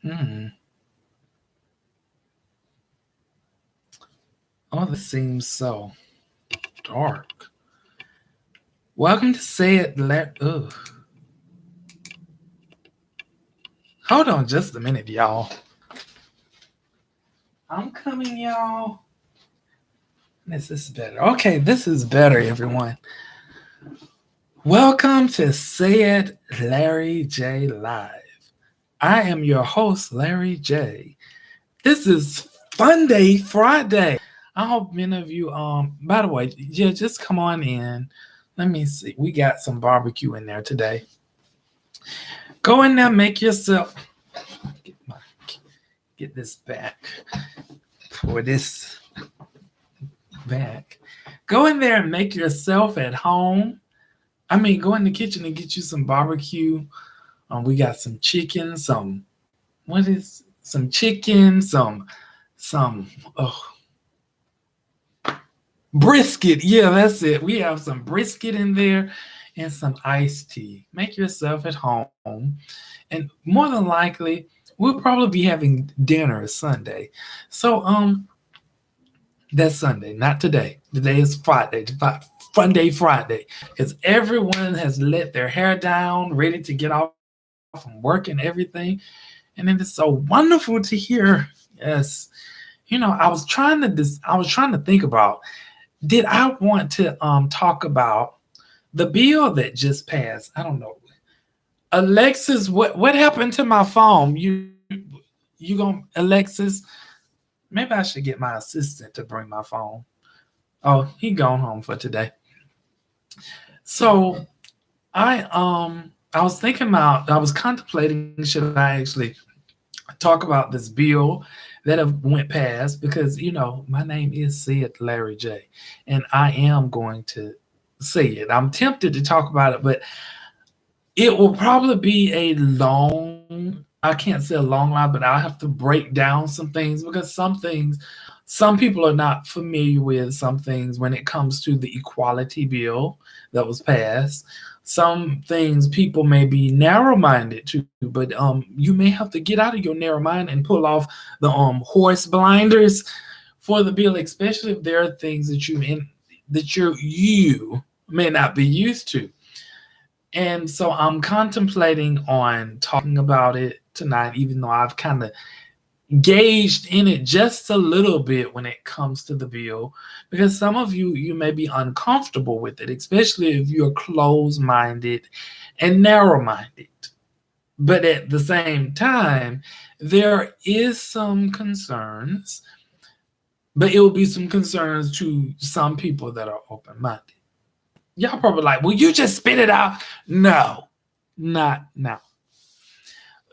Hmm. Oh, this seems so dark. Welcome to Say It Ugh. Hold on just a minute, y'all. I'm coming, y'all. This is better. Okay, this is better, everyone. Welcome to Say It Larry J Live. I am your host, Larry J. This is FuNdAy Friday. I hope many of you by the way, yeah, just come on in. Let me see. We got some barbecue in there today. Go in there, make yourself get, my, get this back for this back. Go in there and make yourself at home. I mean, go in the kitchen and get you some barbecue. We got some chicken, some chicken, some brisket. Yeah, that's it. We have some brisket in there and some iced tea. Make yourself at home. And more than likely, we'll probably be having dinner Sunday. So that's Sunday, not today. Today is Friday. FuNdAy Friday. Because everyone has let their hair down, ready to get off from work and everything. And it is so wonderful to hear. Yes. I was trying to think about, did I want to talk about the bill that just passed? I don't know. Alexis, what happened to my phone? You gonna Alexis? Maybe I should get my assistant to bring my phone. Oh, he gone home for today. So I was thinking about, I was contemplating, should I actually talk about this bill that have went past, because my name is Sid Larry J, and I am going to say it. I'm tempted to talk about it, but it will probably be a long, I can't say a long line, but I'll have to break down some things, because some people are not familiar with some things when it comes to the equality bill that was passed. Some things people may be narrow minded to, but you may have to get out of your narrow mind and pull off the horse blinders for the bill, especially if there are things that you may not be used to. And so I'm contemplating on talking about it tonight, even though I've kind of gauged in it just a little bit when it comes to the bill, because some of you may be uncomfortable with it, especially if you're closed-minded and narrow-minded. But at the same time, there is some concerns, but it will be some concerns to some people that are open-minded. Y'all probably like, well, you just spit it out. No, not now.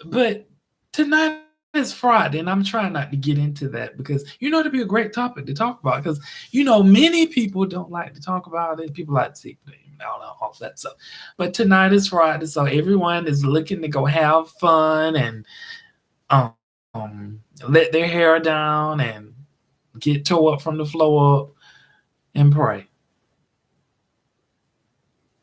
But tonight is Friday, and I'm trying not to get into that, because it'd be a great topic to talk about. Because many people don't like to talk about it. People like to see all that stuff. But tonight is Friday, so everyone is looking to go have fun and let their hair down and get toe up from the floor up and pray.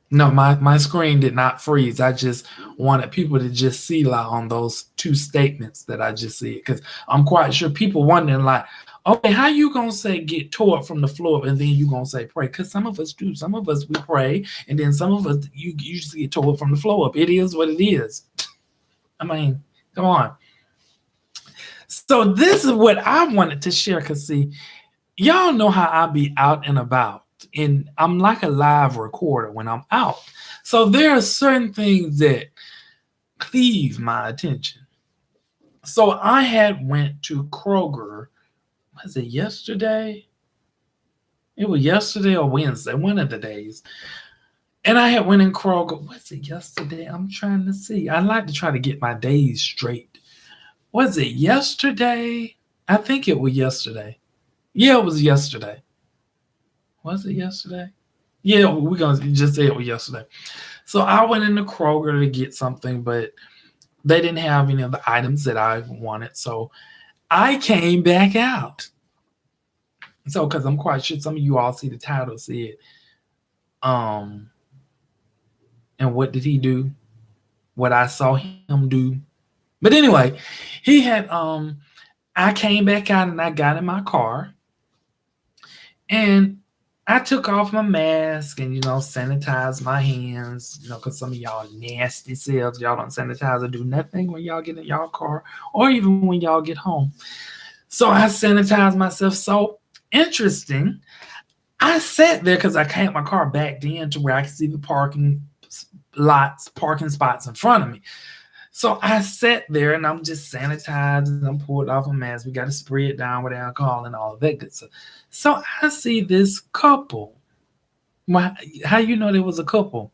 No, my screen did not freeze. I just wanted people to just see like on those two statements that I just said, because I'm quite sure people wondering like, okay, how you gonna say get tore up from the floor and then you gonna say pray? Because some of us do. Some of us we pray, and then some of us you usually get tore up from the floor up. It is what it is. I mean, come on. So this is what I wanted to share. Cause see, y'all know how I be out and about, and I'm like a live recorder when I'm out. So there are certain things that cleave my attention. So I had went to Kroger. Was it yesterday? It was yesterday or Wednesday, one of the days. And I had went in Kroger. Was it yesterday? I'm trying to see. I like to try to get my days straight. Was it yesterday? I think it was yesterday. Yeah, it was yesterday. Was it yesterday? Yeah, we're gonna just say it was yesterday. So I went into Kroger to get something, but they didn't have any of the items that I wanted. So I came back out. So because I'm quite sure some of you all see the title said, um, and what did he do? What I saw him do. But anyway, he had I came back out and I got in my car and I took off my mask and sanitized my hands, because some of y'all nasty selves, y'all don't sanitize or do nothing when y'all get in y'all car or even when y'all get home. So I sanitized myself. So interesting. I sat there because I had my car backed in to where I could see the parking spots in front of me. So I sat there and I'm just sanitized and I'm pulled off a mask. We got to spray it down with alcohol and all of that good stuff. So I see this couple. How you know there was a couple?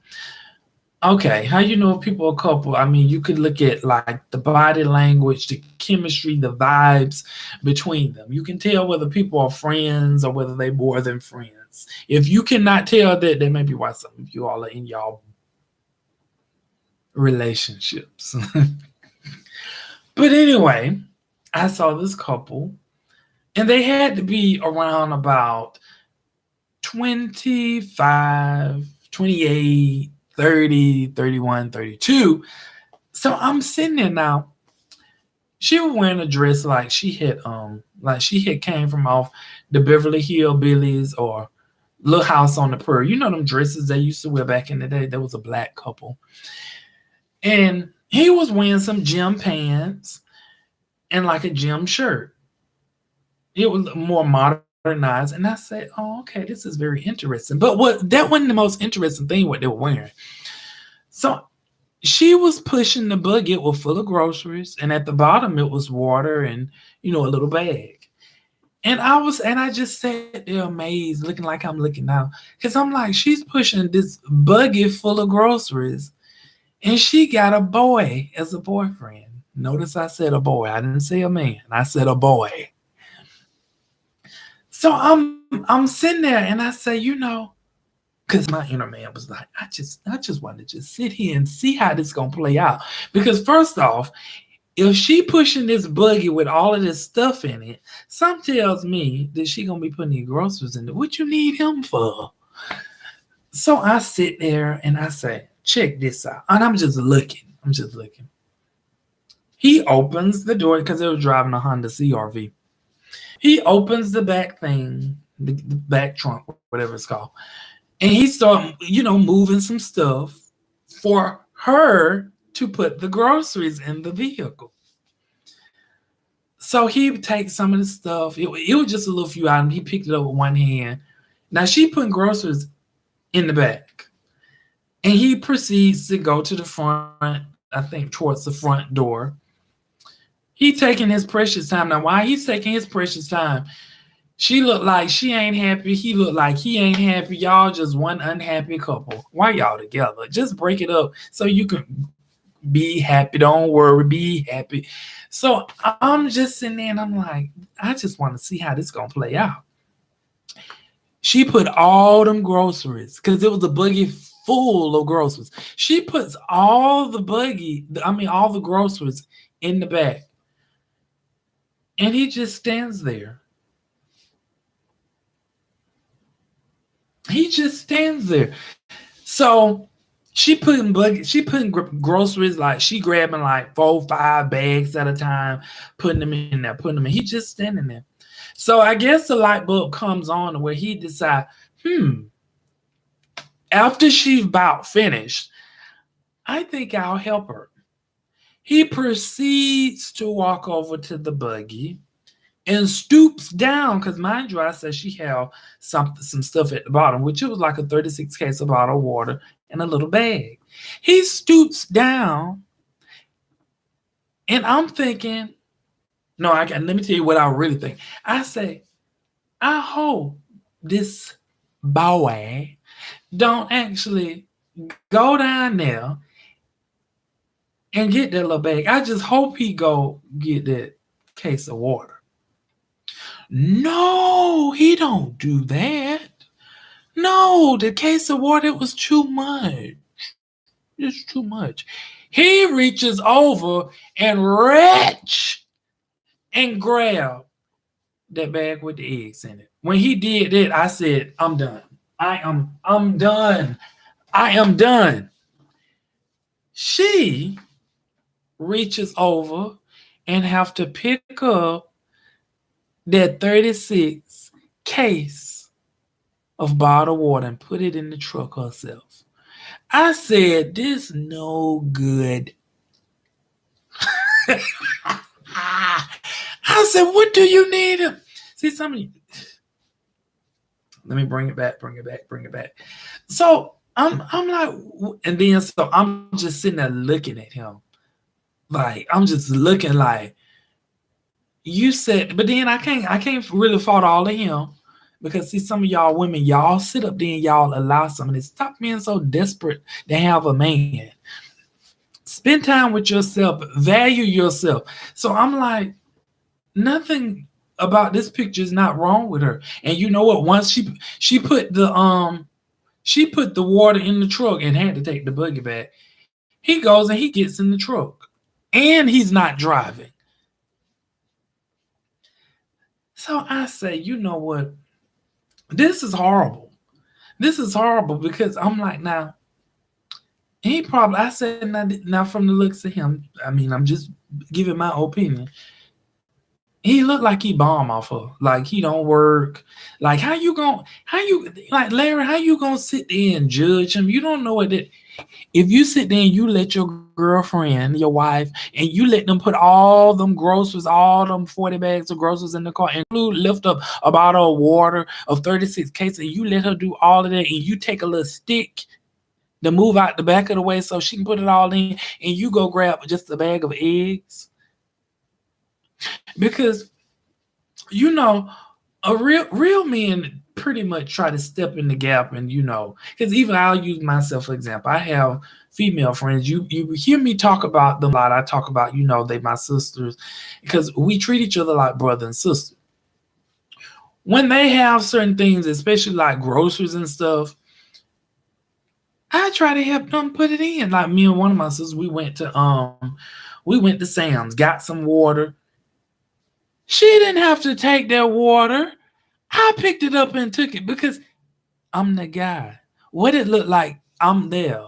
Okay, how you know people are a couple? I mean, you could look at like the body language, the chemistry, the vibes between them. You can tell whether people are friends or whether they more than friends. If you cannot tell that, then maybe why some of you all are in y'all relationships. But anyway, I saw this couple, and they had to be around about 25, 28, 30, 31, 32. So I'm sitting there now. She was wearing a dress like she had came from off the Beverly Hillbillies or Little House on the Prairie. You know them dresses they used to wear back in the day. There was a black couple. And he was wearing some gym pants and like a gym shirt. It was more modernized. And I said, oh, okay, this is very interesting. But that wasn't the most interesting thing what they were wearing. So she was pushing the buggy. It was full of groceries. And at the bottom it was water and, a little bag. And I just sat there amazed, looking like I'm looking now. Because I'm like, she's pushing this buggy full of groceries. And she got a boy as a boyfriend. Notice I said a boy. I didn't say a man. I said a boy. So I'm sitting there and I say, because my inner man was like, I just want to just sit here and see how this gonna play out. Because first off, if she pushing this buggy with all of this stuff in it, some tells me that she gonna be putting these groceries in it. What you need him for? So I sit there and I say, check this out. And I'm just looking. He opens the door because they was driving a Honda CRV. He opens the back thing, the back trunk, whatever it's called. And he started, moving some stuff for her to put the groceries in the vehicle. So he takes some of the stuff. It was just a little few items. He picked it up with one hand. Now she putting groceries in the back. And he proceeds to go to the front, I think towards the front door. He taking his precious time. Now, while he's taking his precious time, she looked like she ain't happy. He looked like he ain't happy. Y'all just one unhappy couple. Why y'all together? Just break it up so you can be happy. Don't worry. Be happy. So I'm just sitting there and I'm like, I just want to see how this going to play out. She put all them groceries because it was a buggy full of groceries. She puts all the groceries in the back. And he just stands there. So she putting groceries, like she grabbing like 4-5 bags at a time, putting them in there, putting them in. He just standing there. So I guess the light bulb comes on where he decides, after she's about finished, I think I'll help her. He proceeds to walk over to the buggy and stoops down, because mind you, I said she had some stuff at the bottom, which it was like a 36 case of bottled water and a little bag. He stoops down, and I'm thinking, let me tell you what I really think. I say, I hope this boy don't actually go down there and get that little bag. I just hope he go get that case of water. No, he don't do that. No, the case of water was too much. It's too much. He reaches over and reach and grab that bag with the eggs in it. When he did that, I said, I'm done. I'm done. I am done. She reaches over and have to pick up that 36 case of bottled water and put it in the truck herself. I said, this no good. I said, what do you need? See, somebody, let me bring it back. So I'm like, and then so I'm just sitting there looking at him. Like, I'm just looking like, you said, but then I can't really fault all of him. Because see, some of y'all women, y'all sit up there and y'all allow some of this. Stop being so desperate to have a man. Spend time with yourself, value yourself. So I'm like, nothing about this picture is not wrong with her. And you know what? Once she put the water in the truck and had to take the buggy back. He goes and he gets in the truck. And he's not driving. So I say, you know what? This is horrible. This is horrible because I'm like, now, I said, now from the looks of him, I mean, I'm just giving my opinion. He looked like he bomb off her. Like he don't work. Like like Larry, how you gonna sit there and judge him? You don't know what that. If you sit there and you let your girlfriend, your wife, and you let them put all them groceries, all them 40 bags of groceries in the car, and lift up a bottle of water of 36 cases, and you let her do all of that, and you take a little stick to move out the back of the way so she can put it all in, and you go grab just a bag of eggs. Because, you know, a real men pretty much try to step in the gap, and because even I'll use myself for example. I have female friends. You hear me talk about them a lot. I talk about they my sisters because we treat each other like brother and sister. When they have certain things, especially like groceries and stuff, I try to help them put it in. Like me and one of my sisters, we went to Sam's, got some water. She didn't have to take that water. I picked it up and took it because I'm the guy. What it looked like, I'm there.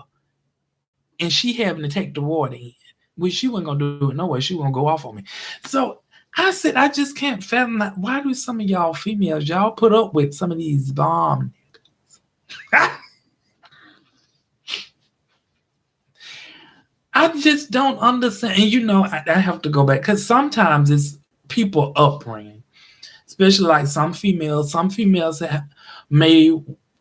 And she having to take the water in, which she wasn't going to do it no way. She was going to go off on me. So I said, I just can't fathom that. Why do some of y'all females, y'all put up with some of these bomb niggas? I just don't understand. And I have to go back because sometimes it's people upbringing, especially like some females may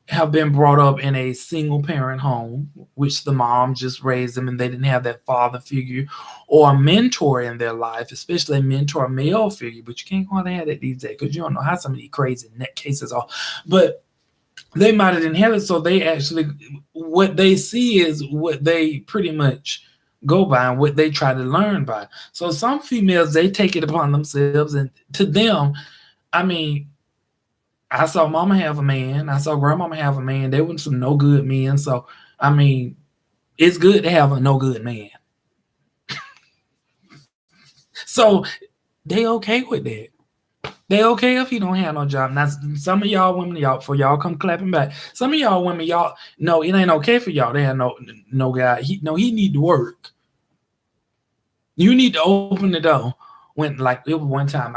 have been brought up in a single parent home, which the mom just raised them and they didn't have that father figure or a mentor in their life, especially a mentor male figure. But you can't hardly have that these days because you don't know how some of these crazy net cases are. But they might have inherited, so they actually, what they see is what they pretty much go by and what they try to learn by. So some females, they take it upon themselves, and to them, I mean, I saw mama have a man, I saw grandmama have a man. They weren't some no good men. So I mean, it's good to have a no good man. So they okay with that. They okay if he don't have no job. Now, some of y'all women, for y'all come clapping back. Some of y'all women, y'all, no, it ain't okay for y'all. They have no guy. He need to work. You need to open the door. When it was one time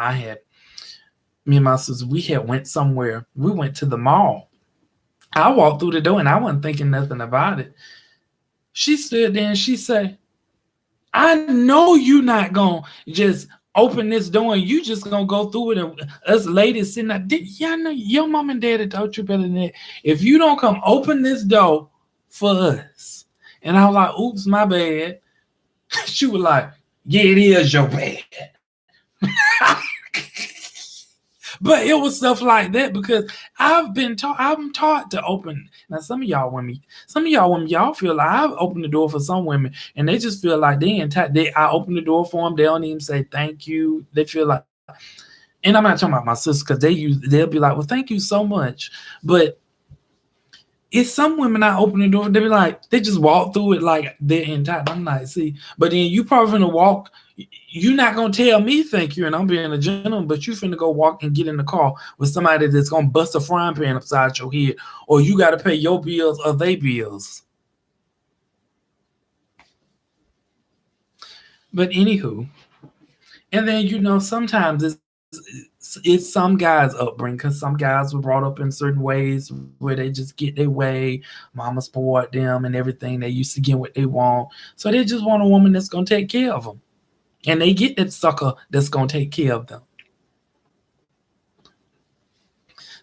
me and my sister, we had went somewhere. We went to the mall. I walked through the door and I wasn't thinking nothing about it. She stood there and she said, I know you not gonna just open this door and you just gonna go through it, and us ladies sitting there. Yeah, I know your mom and daddy taught you better than that. If you don't come open this door for us. And I was like, oops, my bad. She was like, yeah, it is your bad. But it was stuff like that because I'm taught to open. Now, some of y'all women, y'all feel like I've opened the door for some women and they just feel like I open the door for them. They don't even say thank you. They feel like, and I'm not talking about my sisters because they'll be like, well, thank you so much. But it's some women I open the door, they just walk through it like they're entitled. I'm like, see, but then you probably gonna walk. You're not gonna tell me thank you, and I'm being a gentleman, but you finna go walk and get in the car with somebody that's gonna bust a frying pan upside your head, or you gotta pay your bills or they bills. But anywho, and then sometimes it's some guys' upbringing because some guys were brought up in certain ways where they just get their way. Mama spoiled them and everything. They used to get what they want, so they just want a woman that's gonna take care of them, and they get that sucker that's gonna take care of them.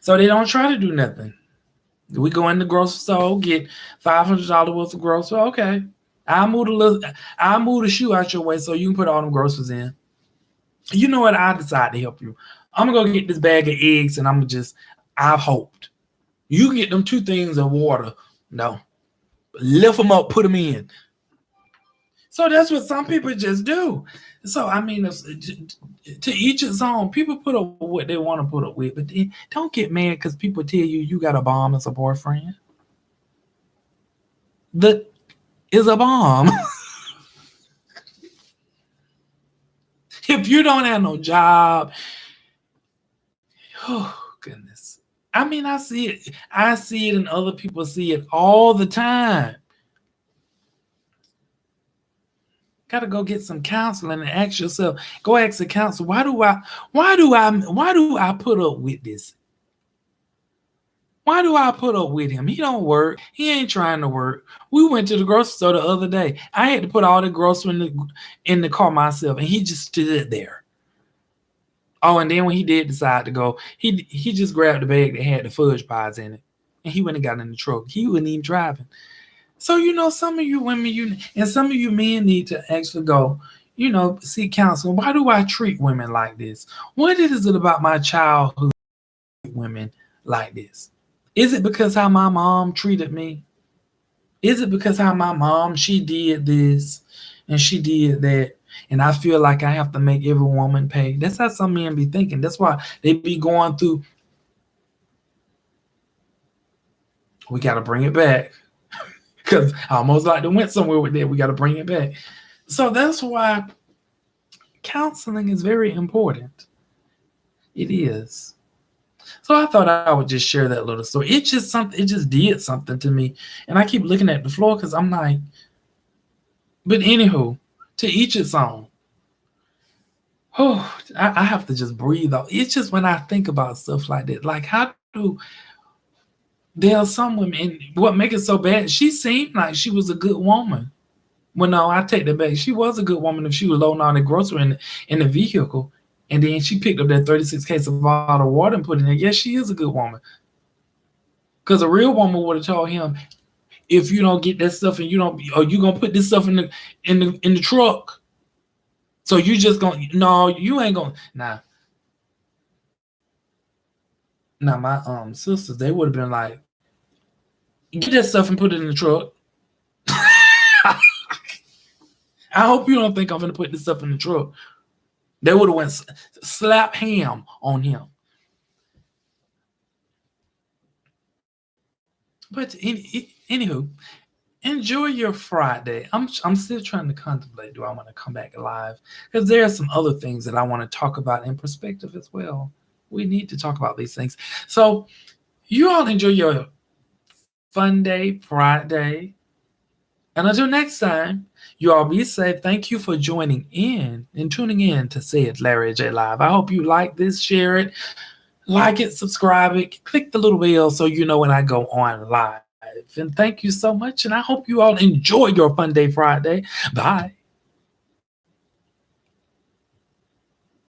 So they don't try to do nothing. We go in the grocery store, get $500 worth of groceries. Okay, I'll move the shoe out your way so you can put all them groceries in. You know what? I decide to help you. I'm gonna go get this bag of eggs, and I've hoped you get them two things of water. No, lift them up, put them in. So that's what some people just do. So I mean, to each his own. People put up with what they want to put up with, but don't get mad because people tell you got a bomb as a boyfriend. That is a bomb. If you don't have no job, oh goodness. I mean, I see it. I see it, and other people see it all the time. Got to go get some counseling and ask yourself. Go ask the counselor. Why do I put up with this? Why do I put up with him? He don't work. He ain't trying to work. We went to the grocery store the other day. I had to put all the groceries in the car myself, and he just stood there. Oh, and then when he did decide to go, he just grabbed the bag that had the fudge pies in it, and he went and got in the truck. He wasn't even driving. So some of you women, and some of you men need to actually go, seek counseling. Why do I treat women like this? What is it about my childhood women like this? Is it because how my mom treated me? Is it because how my mom, she did this and she did that, and I feel like I have to make every woman pay? That's how some men be thinking. That's why they be going through. We got to bring it back because I almost like to went somewhere with that. We got to bring it back. So that's why counseling is very important. It is. So I thought I would just share that little story. It just did something to me. And I keep looking at the floor because I'm like, but anywho, to each its own. Oh, I have to just breathe out. It's just when I think about stuff like that, like there are some women, and what makes it so bad, she seemed like she was a good woman. Well, no, I take that back. She was a good woman if she was loading all the grocery in the vehicle. And then she picked up that 36 case of bottled water and put it in there. Yes, she is a good woman. Because a real woman would have told him, if you don't get that stuff and you gonna put this stuff in the truck. So you just you ain't gonna Now my sisters, they would have been like, get that stuff and put it in the truck. I hope you don't think I'm gonna put this stuff in the truck. They would have went slap ham on him. But anywho, enjoy your FrIdAy. I'm still trying to contemplate, do I want to come back live? Because there are some other things that I want to talk about in perspective as well. We need to talk about these things. So you all enjoy your FuNdAy, FrIdAy. And until next time, you all be safe. Thank you for joining in and tuning in to Say It Larry J Live. I hope you like this, share it, like it, subscribe it, click the little bell so you know when I go on live. And thank you so much. And I hope you all enjoy your FuNdAy FrIdAy. Bye.